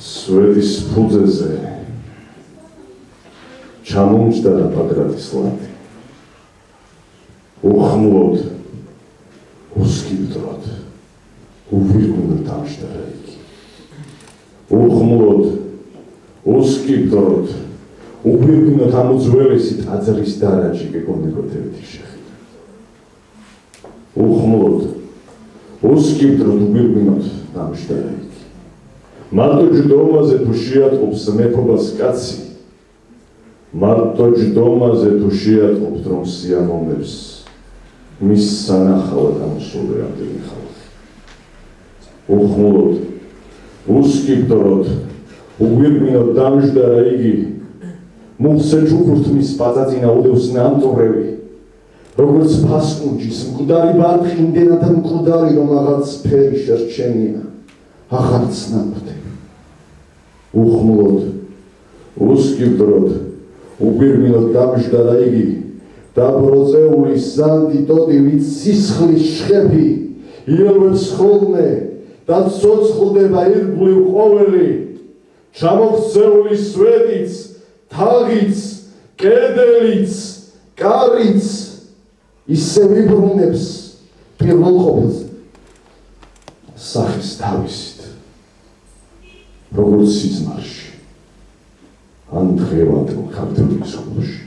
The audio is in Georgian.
სვეტის ფუძეზე ჩამომჯდა ბაგრატის ლანდი. უხმლოდ, უსკიპტროდ, უვირგვინო დამჯდარა იგი. უხმლოდ, უსკიპტროდ, უვირგვინო ამოძველესი ტაძრის დარაჯი გეკონდიკოთებითი შეხი. უხმლოდ, უსკიპტროდ, უვირგვინო დამჯდარა იგი. მარტო ჯდომაზე თუ შეატყობს მეფობას კაცი, მარტო ჯდომაზე თუ შეატყობთ რომ სიამოვნებს მის სანახავად ამოსული რამდენი ხალხი. უხმლოდ, უსკიპტროდ, უგვირგვინოდ დამჯდარა იგი, მუხსე ჯუქურთ მის პაწაწინა უდევს ნამტვრევი, როგორც ფასკუნჯის მკვდარი ბარფი იმდენად მკვდარი რომ აღარც ფერი შერჩენია, აღარც ნაკვთები. უხმლოდ, უსკიპტროდ, უგვირგვინოდ დამჯდარა იგი, დაბროწეული სანდი ტოტი ვით სისხლის შხეფი იელვებს ხოლმე და ცოცხლდება ირგვლივ ყოველი, ჩამოქცეული სვეტიც, თაღიც, კედელიც, კარიც ისე ვიბრუნებს პირველ ყოფილზე სახის თავისით, როგორც სიზმარში ან დღევანდელ ქართლის გულში.